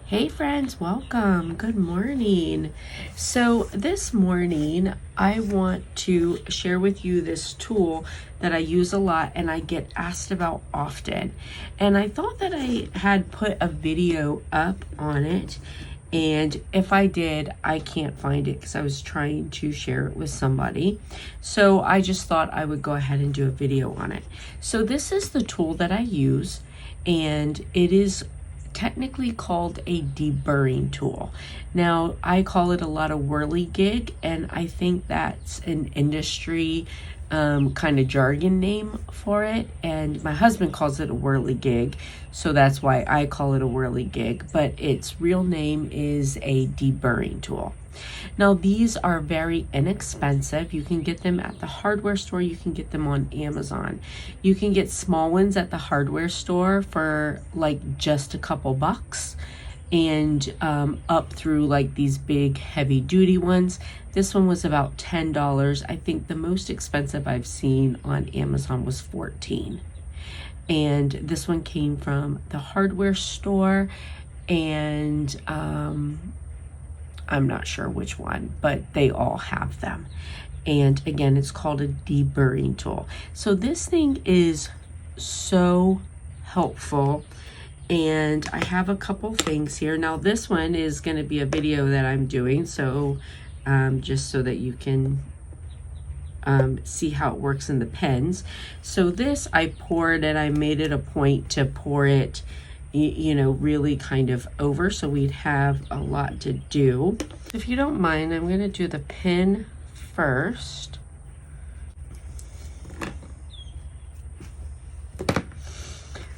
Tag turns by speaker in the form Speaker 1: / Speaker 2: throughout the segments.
Speaker 1: Hey friends, welcome. Good morning. So this morning I want to share with you this tool that I use a lot and I get asked about often. And I thought that I had put a video up on it, and if I did, I can't find it because I was trying to share it with somebody. So I just thought I would go ahead and do a video on it. So this is the tool that I use, and it is technically called a deburring tool. Now, I call it a lot of whirligig, and I think that's an industry kind of jargon name for it, and my husband calls it a whirligig, so that's why I call it a whirligig, but its real name is a deburring tool. Now, these are very inexpensive. You can get them at the hardware store. You can get them on Amazon. You can get small ones at the hardware store for like just a couple bucks, and up through like these big heavy duty ones. This one was about $10. I think the most expensive I've seen on Amazon was $14. And this one came from the hardware store, and I'm not sure which one, but they all have them. And again, it's called a deburring tool. So this thing is so helpful, and I have a couple things here. Now this one is going to be a video that I'm doing, so just so that you can see how it works in the pens. So this, I poured, and I made it a point to pour it, you know, really kind of over, so we'd have a lot to do. If you don't mind, I'm going to do the pen first. All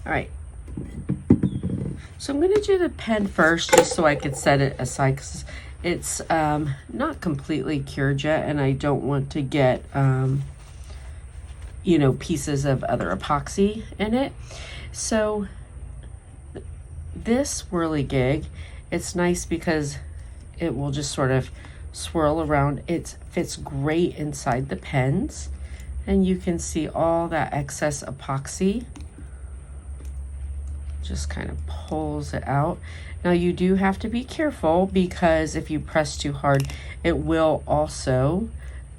Speaker 1: right. So I'm going to do the pen first just so I could set it aside, because it's not completely cured yet, and I don't want to get, you know, pieces of other epoxy in it. So this whirligig, it's nice because it will just sort of swirl around. It fits great inside the pens, and you can see all that excess epoxy just kind of pulls it out. Now you do have to be careful, because if you press too hard, it will also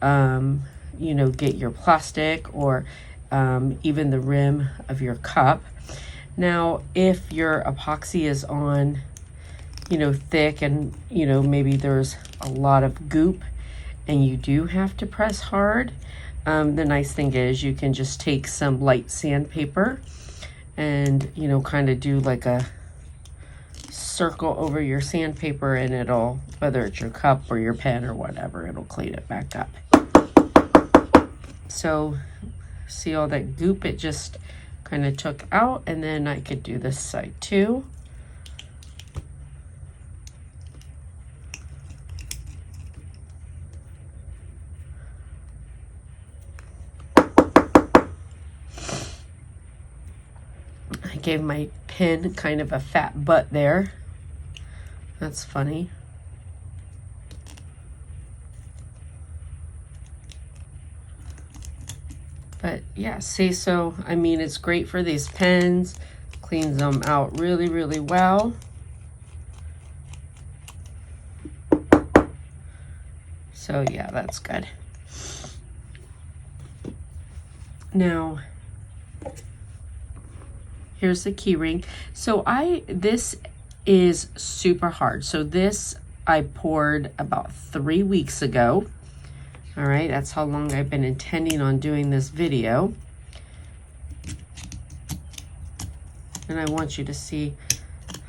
Speaker 1: you know, get your plastic or even the rim of your cup. Now, if your epoxy is on, you know, thick, and, you know, maybe there's a lot of goop and you do have to press hard, the nice thing is you can just take some light sandpaper and, you know, kind of do like a circle over your sandpaper, and it'll, whether it's your cup or your pen or whatever, it'll clean it back up. So, see all that goop? It just kind of took out, and then I could do this side too. I gave my pen kind of a fat butt there. That's funny. But yeah, see, so I mean, it's great for these pens, cleans them out really, really well. So yeah, that's good. Now, here's the key ring. So this is super hard. So this I poured about 3 weeks ago. All right, that's how long I've been intending on doing this video. And I want you to see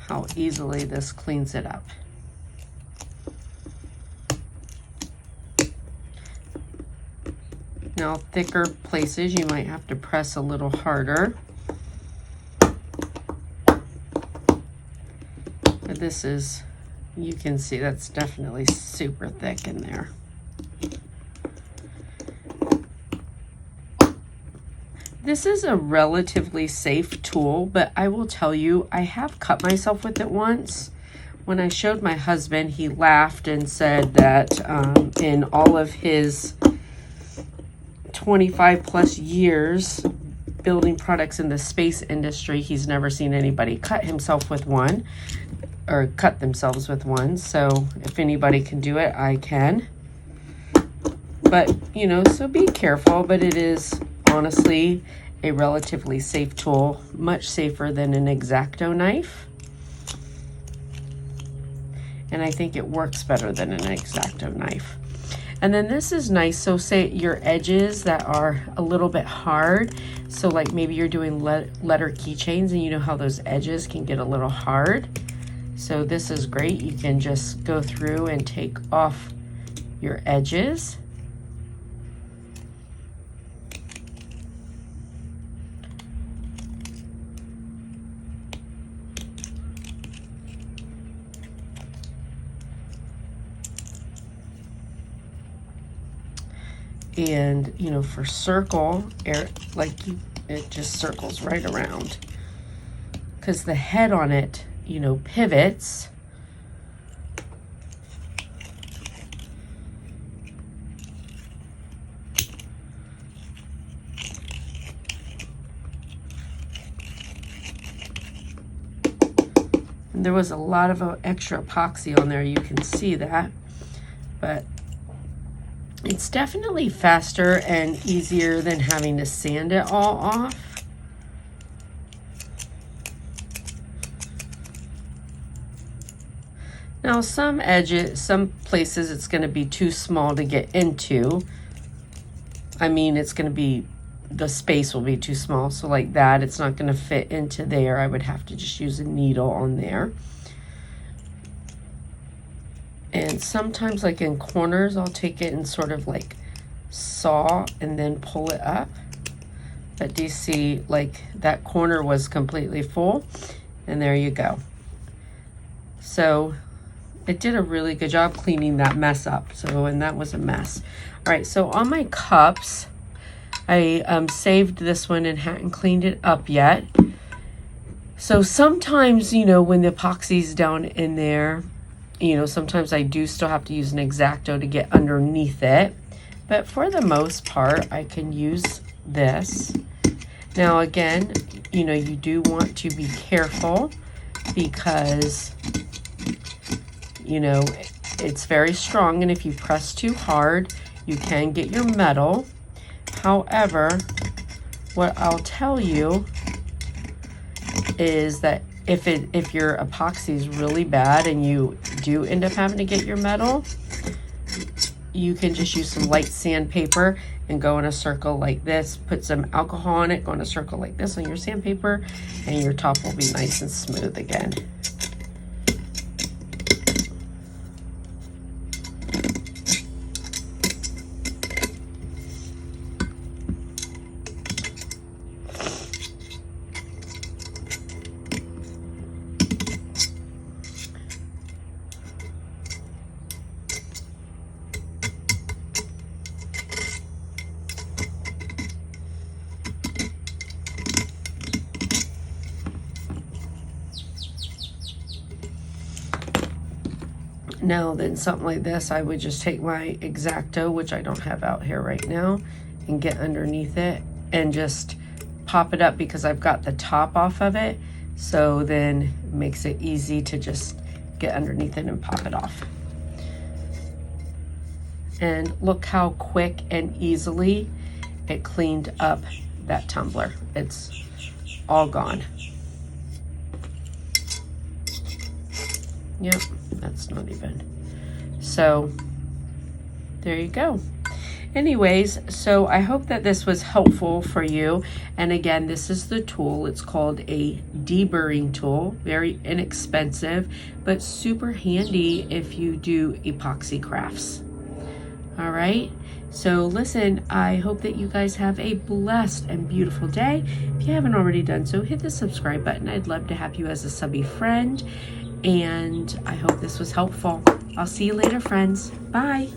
Speaker 1: how easily this cleans it up. Now, thicker places, you might have to press a little harder. But this is, you can see that's definitely super thick in there. This is a relatively safe tool, but I will tell you, I have cut myself with it once. When I showed my husband, he laughed and said that in all of his 25 plus years building products in the space industry, he's never seen anybody cut himself with one. or cut themselves with one. So if anybody can do it, I can. But, you know, so be careful, but it is honestly a relatively safe tool, much safer than an X-Acto knife. And I think it works better than an X-Acto knife. And then this is nice, so say your edges that are a little bit hard, so like maybe you're doing letter keychains and you know how those edges can get a little hard. So this is great. You can just go through and take off your edges. And, you know, for circle, it just circles right around. Because the head on it, you know, pivots. And there was a lot of extra epoxy on there, you can see that. But it's definitely faster and easier than having to sand it all off. Now some edges, some places it's going to be too small to get into. I mean, it's going to be, the space will be too small. So like that, it's not going to fit into there. I would have to just use a needle on there. And sometimes like in corners, I'll take it and sort of like saw and then pull it up. But do you see, like that corner was completely full, and there you go. So it did a really good job cleaning that mess up. So, and that was a mess. All right, so on my cups, I saved this one and hadn't cleaned it up yet. So sometimes, you know, when the epoxy's down in there, you know, sometimes I do still have to use an X-Acto to get underneath it. But for the most part, I can use this. Now again, you know, you do want to be careful because, you know, it's very strong. And if you press too hard, you can get your metal. However, what I'll tell you is that if your epoxy is really bad and you do end up having to get your metal, you can just use some light sandpaper and go in a circle like this, put some alcohol on it, go in a circle like this on your sandpaper, and your top will be nice and smooth again. Now then, something like this, I would just take my X-Acto, which I don't have out here right now, and get underneath it and just pop it up because I've got the top off of it. So then it makes it easy to just get underneath it and pop it off. And look how quick and easily it cleaned up that tumbler. It's all gone. Yep, that's not even. So there you go. Anyways, so I hope that this was helpful for you. And again, this is the tool. It's called a deburring tool. Very inexpensive, but super handy if you do epoxy crafts. All right. So listen, I hope that you guys have a blessed and beautiful day. If you haven't already done so, hit the subscribe button. I'd love to have you as a subby friend. And I hope this was helpful. I'll see you later, friends. Bye.